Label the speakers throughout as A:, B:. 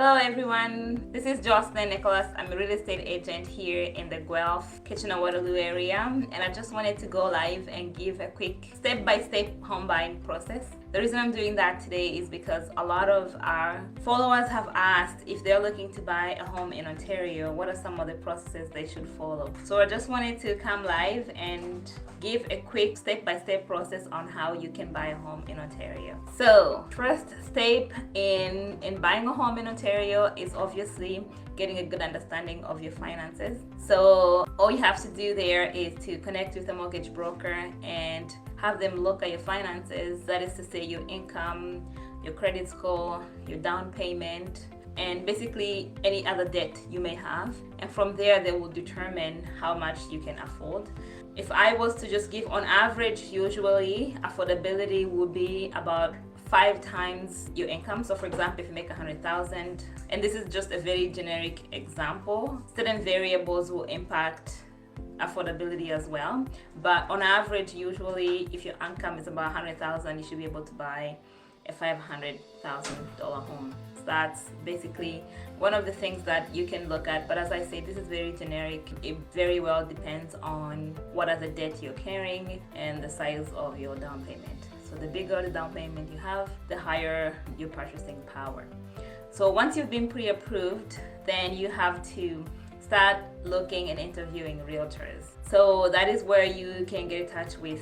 A: Hello everyone, this is Joseline Nicholas. I'm a real estate agent here in the Guelph, Kitchener-Waterloo area, and I just wanted to go live and give a quick step-by-step home buying process. The reason I'm doing that today is because a lot of our followers have asked if they're looking to buy a home in Ontario, what are some of the processes they should follow. So I just wanted to come live and give a quick step-by-step process on how you can buy a home in Ontario. So first step in buying a home in Ontario is obviously getting a good understanding of your finances. So all you have to do there is to connect with a mortgage broker and have them look at your finances. That is to say your income, your credit score, your down payment, and basically any other debt you may have. And from there, they will determine how much you can afford. If I was to just give on average, usually affordability would be about 5 times your income. So for example, if you make 100,000, and this is just a very generic example, certain variables will impact affordability as well. But on average, usually if your income is about 100,000, you should be able to buy a $500,000 home. So that's basically one of the things that you can look at. But as I say, this is very generic. It very well depends on what other debt you're carrying and the size of your down payment. So the bigger the down payment you have, the higher your purchasing power. So once you've been pre-approved, then you have to start looking and interviewing realtors. So that is where you can get in touch with,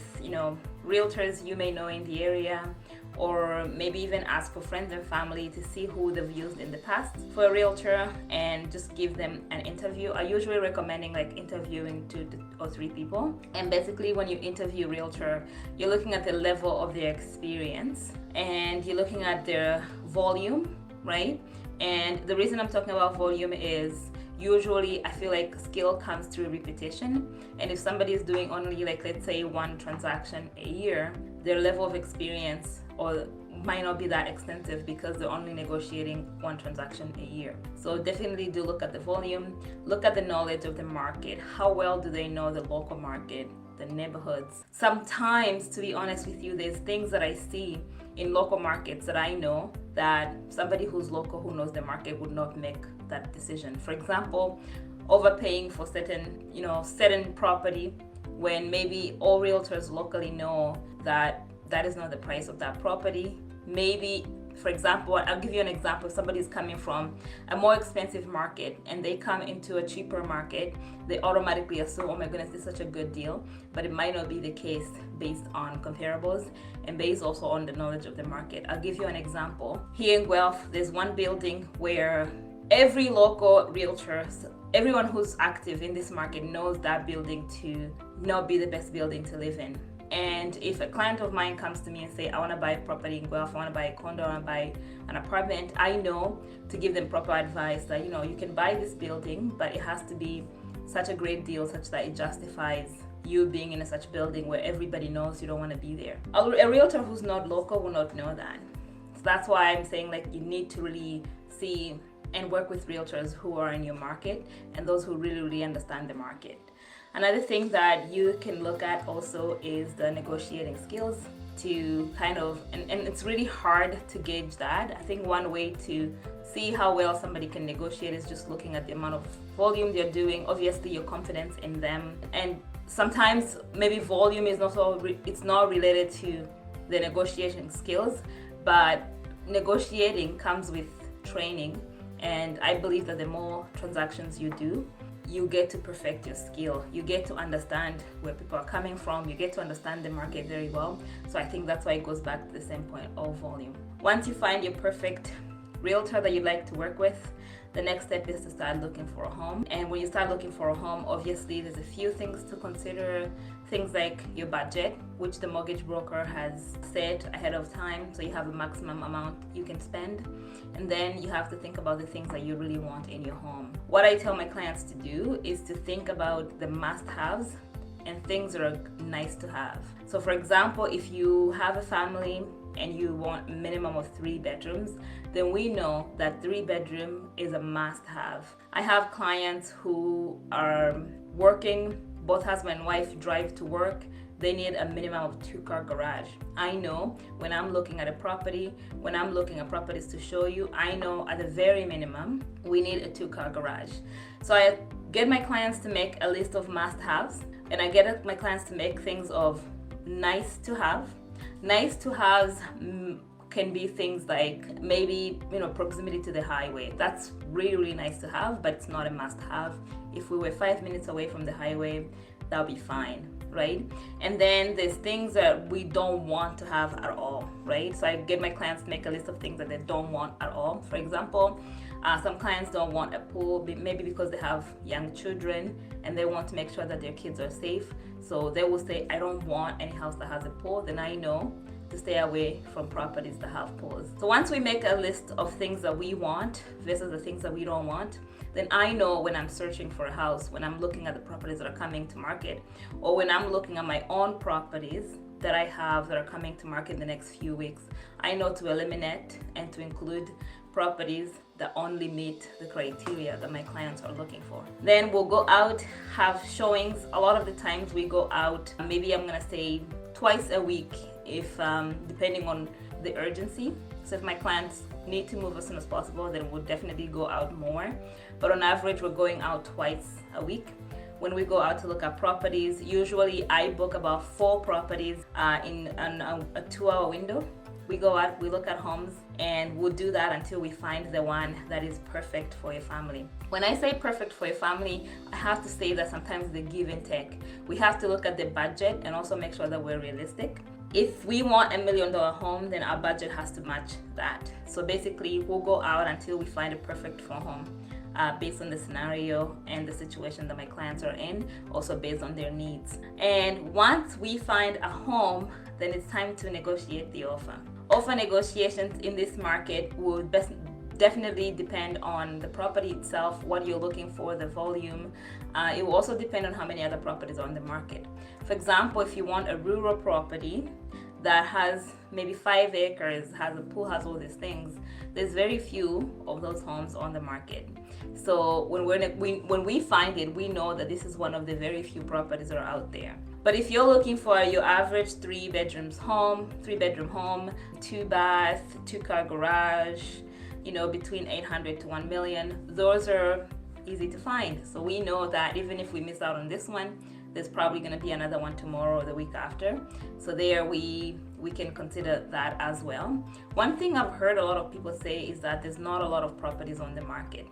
A: realtors you may know in the area, or maybe even ask for friends and family to see who they've used in the past for a realtor and just give them an interview. I usually recommending interviewing 2 or 3 people. And basically when you interview a realtor, you're looking at the level of their experience and you're looking at their volume, right? And the reason I'm talking about volume is usually I feel like skill comes through repetition, and if somebody is doing only let's say 1 transaction a year, their level of experience or might not be that extensive because they're only negotiating 1 transaction a year. So definitely do look at the volume, look at the knowledge of the market. How well do they know the local market, the neighborhoods? Sometimes, to be honest with you, there's things that I see in local markets that I know that somebody who's local, who knows the market, would not make that decision. For example, overpaying for certain property when maybe all realtors locally know that that is not the price of that property. Maybe, for example, I'll give you an example. If somebody's coming from a more expensive market and they come into a cheaper market, they automatically assume, oh my goodness, this is such a good deal. But it might not be the case based on comparables and based also on the knowledge of the market. I'll give you an example. Here in Guelph, there's one building where every local realtor, everyone who's active in this market knows that building to not be the best building to live in. And if a client of mine comes to me and say, I want to buy a property in Guelph, I want to buy a condo, I want to buy an apartment, I know to give them proper advice that, you can buy this building, but it has to be such a great deal such that it justifies you being in such building where everybody knows you don't want to be there. A realtor who's not local will not know that. So that's why I'm saying you need to really see and work with realtors who are in your market and those who really understand the market. Another thing that you can look at also is the negotiating skills to and it's really hard to gauge that. I think one way to see how well somebody can negotiate is just looking at the amount of volume they're doing, obviously your confidence in them. And sometimes maybe volume is it's not related to the negotiation skills, but negotiating comes with training. And I believe that the more transactions you do, you get to perfect your skill. You get to understand where people are coming from. You get to understand the market very well. So I think that's why it goes back to the same point of volume. Once you find your perfect realtor that you'd like to work with, the next step is to start looking for a home. And when you start looking for a home, obviously there's a few things to consider. Things like your budget, which the mortgage broker has set ahead of time, so you have a maximum amount you can spend. And then you have to think about the things that you really want in your home. What I tell my clients to do is to think about the must-haves and things that are nice to have. So for example, if you have a family and you want a minimum of 3 bedrooms, then we know that 3-bedroom is a must-have. I have clients who are working, both husband and wife drive to work, they need a minimum of 2-car garage. I know when I'm looking at a property, when I'm looking at properties to show you, I know at the very minimum, we need a 2-car garage. So I get my clients to make a list of must-haves, and I get my clients to make things of nice to have. Nice to haves can be things like maybe, proximity to the highway. That's really nice to have, but it's not a must-have. If we were 5 minutes away from the highway, that'll be fine, right? And then there's things that we don't want to have at all, right? So I get my clients to make a list of things that they don't want at all. For example, some clients don't want a pool, maybe because they have young children and they want to make sure that their kids are safe. So they will say, I don't want any house that has a pool. Then I know to stay away from properties that have pools. So once we make a list of things that we want versus the things that we don't want, then I know when I'm searching for a house, when I'm looking at the properties that are coming to market, or when I'm looking at my own properties that I have that are coming to market in the next few weeks, I know to eliminate and to include properties that only meet the criteria that my clients are looking for. Then we'll go out, have showings. A lot of the times we go out, maybe I'm gonna say twice a week, if depending on the urgency. So if my clients need to move as soon as possible, then we'll definitely go out more. But on average, we're going out twice a week. When we go out to look at properties, usually I book about 4 properties in a 2-hour window. We go out, we look at homes, and we'll do that until we find the one that is perfect for your family. When I say perfect for your family, I have to say that sometimes the give and take. We have to look at the budget and also make sure that we're realistic. If we want $1 million home, then our budget has to match that. So basically, we'll go out until we find a perfect home. Based on the scenario and the situation that my clients are in, also based on their needs. And once we find a home, then it's time to negotiate the offer. Offer negotiations in this market will definitely depend on the property itself, what you're looking for, the volume. It will also depend on how many other properties are on the market. For example, if you want a rural property that has maybe 5 acres, has a pool, has all these things, there's very few of those homes on the market. So when we find it, we know that this is one of the very few properties that are out there. But if you're looking for your average 3-bedroom home, 2-bath, 2-car garage, between $800,000 to $1 million, those are easy to find. So we know that even if we miss out on this one, there's probably going to be another one tomorrow or the week after. So there we can consider that as well. One thing I've heard a lot of people say is that there's not a lot of properties on the market.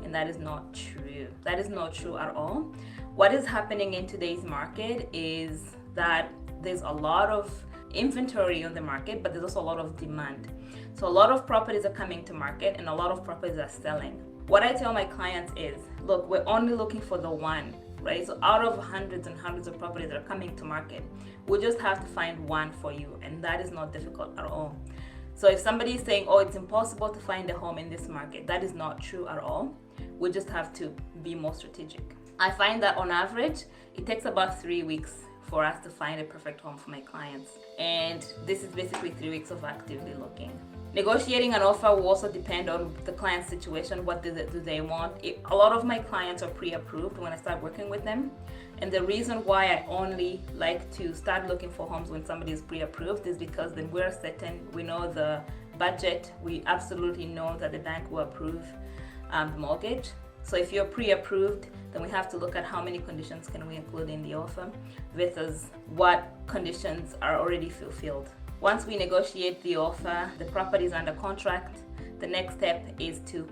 A: And that is not true. That is not true at all. What is happening in today's market is that there's a lot of inventory on the market, but there's also a lot of demand. So a lot of properties are coming to market and a lot of properties are selling. What I tell my clients is, look, we're only looking for the one, right? So out of hundreds and hundreds of properties that are coming to market, we just have to find one for you, and that is not difficult at all. So if somebody is saying, oh, it's impossible to find a home in this market, that is not true at all. We just have to be more strategic. I find that on average, it takes about 3 weeks for us to find a perfect home for my clients. And this is basically 3 weeks of actively looking. Negotiating an offer will also depend on the client's situation. What do they want? A lot of my clients are pre-approved when I start working with them. And the reason why I only like to start looking for homes when somebody is pre-approved is because then we're certain, we know the budget, we absolutely know that the bank will approve the mortgage. So if you're pre-approved, then we have to look at how many conditions can we include in the offer versus what conditions are already fulfilled. Once we negotiate the offer, the property is under contract, the next step is to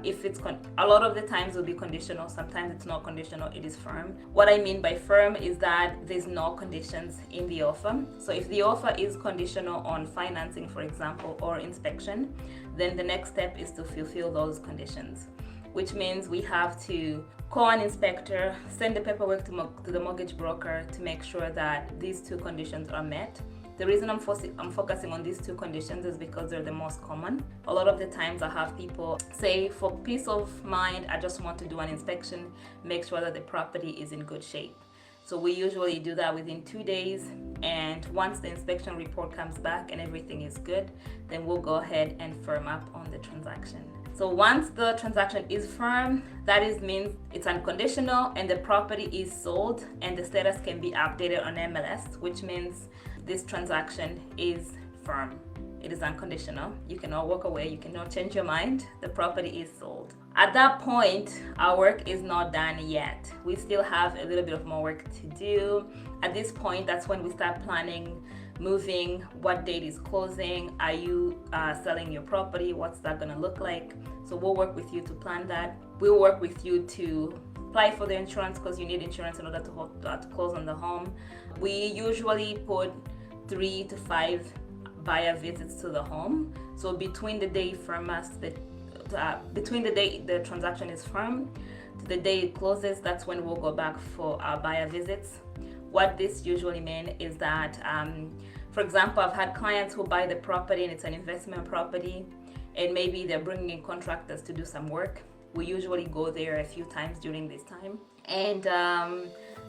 A: if it's a lot of the times it will be conditional, sometimes it's not conditional, it is firm. What I mean by firm is that there's no conditions in the offer. So if the offer is conditional on financing, for example, or inspection, then the next step is to fulfill those conditions, which means we have to call an inspector, send the paperwork to the mortgage broker to make sure that these 2 conditions are met. The reason I'm focusing on these 2 conditions is because they're the most common. A lot of the times I have people say, for peace of mind, I just want to do an inspection, make sure that the property is in good shape. So we usually do that within 2 days, and once the inspection report comes back and everything is good, then we'll go ahead and firm up on the transaction. So once the transaction is firm, means it's unconditional and the property is sold and the status can be updated on MLS, which means this transaction is firm. It is unconditional. You cannot walk away. You cannot change your mind. The property is sold. At that point, our work is not done yet. We still have a little bit of more work to do. At this point, that's when we start planning moving. What date is closing? Are you selling your property? What's that going to look like? So we'll work with you to plan that. We'll work with you to apply for the insurance, because you need insurance in order to close on the home. We usually put 3 to 5 buyer visits to the home. So between the day between the day the transaction is firm to the day it closes, that's when we'll go back for our buyer visits. What this usually means is that, for example, I've had clients who buy the property and it's an investment property, and maybe they're bringing in contractors to do some work. We usually go there a few times during this time. And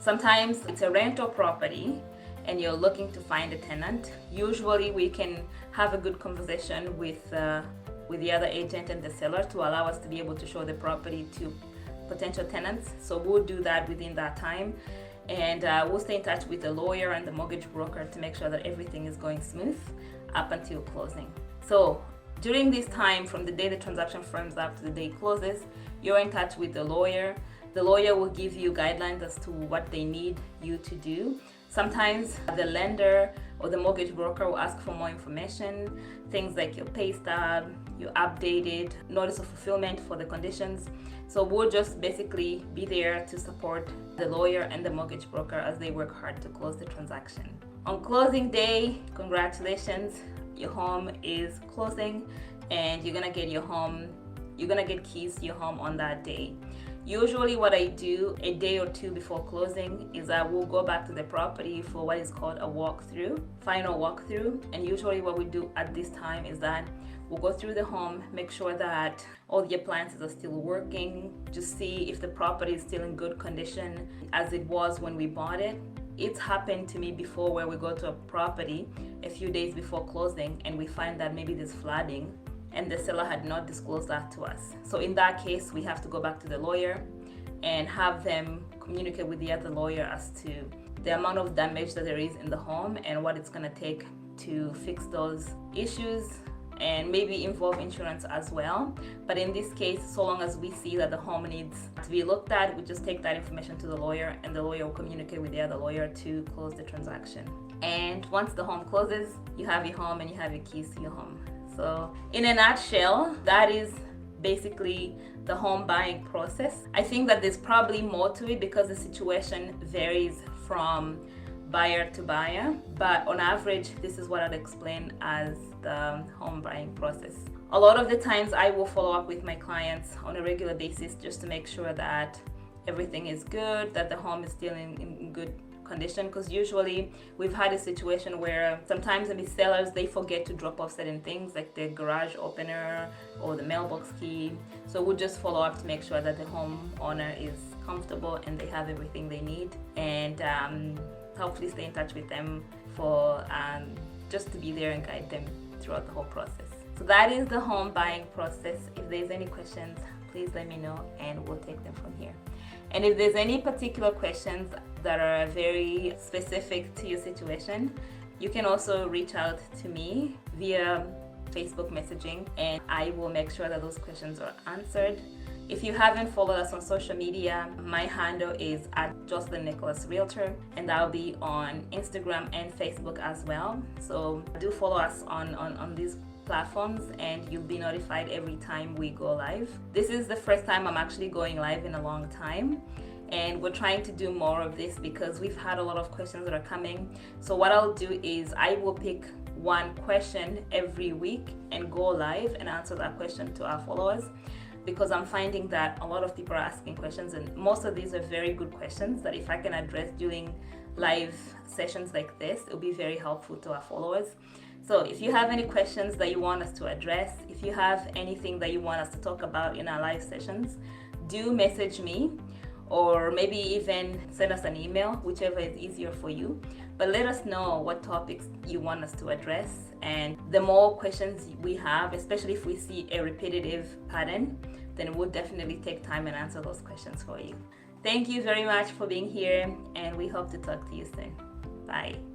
A: sometimes it's a rental property and you're looking to find a tenant. Usually we can have a good conversation with the other agent and the seller to allow us to be able to show the property to potential tenants. So we'll do that within that time. And we'll stay in touch with the lawyer and the mortgage broker to make sure that everything is going smooth up until closing. So during this time, from the day the transaction firms up to the day it closes, you're in touch with the lawyer. The lawyer will give you guidelines as to what they need you to do. Sometimes the lender or the mortgage broker will ask for more information, things like your pay stub, your updated notice of fulfillment for the conditions. So we'll just basically be there to support the lawyer and the mortgage broker as they work hard to close the transaction. On closing day, congratulations, your home is closing and you're gonna get keys to your home on that day. Usually what I do a day or two before closing is I will go back to the property for what is called a final walkthrough. And usually what we do at this time is that we'll go through the home, make sure that all the appliances are still working, just see if the property is still in good condition as it was when we bought it. It's happened to me before where we go to a property a few days before closing and we find that maybe there's flooding and the seller had not disclosed that to us. So in that case, we have to go back to the lawyer and have them communicate with the other lawyer as to the amount of damage that there is in the home and what it's gonna take to fix those issues, and maybe involve insurance as well. But in this case, so long as we see that the home needs to be looked at, we just take that information to the lawyer and the lawyer will communicate with the other lawyer to close the transaction. And once the home closes, you have your home and you have your keys to your home. So in a nutshell, that is basically the home buying process. I think that there's probably more to it because the situation varies from buyer to buyer, but on average, this is what I'd explain as the home buying process. A lot of the times I will follow up with my clients on a regular basis just to make sure that everything is good, that the home is still in good condition, because usually we've had a situation where sometimes the sellers, they forget to drop off certain things like the garage opener or the mailbox key. So we'll just follow up to make sure that the homeowner is comfortable and they have everything they need, and hopefully stay in touch with them for just to be there and guide them throughout the whole process. So that is the home buying process. If there's any questions, please let me know and we'll take them from here. And if there's any particular questions that are very specific to your situation, you can also reach out to me via Facebook messaging and I will make sure that those questions are answered. If you haven't followed us on social media, my handle is @Joseline Nicholas Realtor, and that'll be on Instagram and Facebook as well. So do follow us on these platforms and you'll be notified every time we go live. This is the first time I'm actually going live in a long time, and we're trying to do more of this because we've had a lot of questions that are coming. So what I'll do is I will pick one question every week and go live and answer that question to our followers, because I'm finding that a lot of people are asking questions and most of these are very good questions that if I can address during live sessions like this, it'll be very helpful to our followers. So if you have any questions that you want us to address, if you have anything that you want us to talk about in our live sessions, do message me or maybe even send us an email, whichever is easier for you. But let us know what topics you want us to address, and the more questions we have, especially if we see a repetitive pattern, then we'll definitely take time and answer those questions for you. Thank you very much for being here, and we hope to talk to you soon. Bye.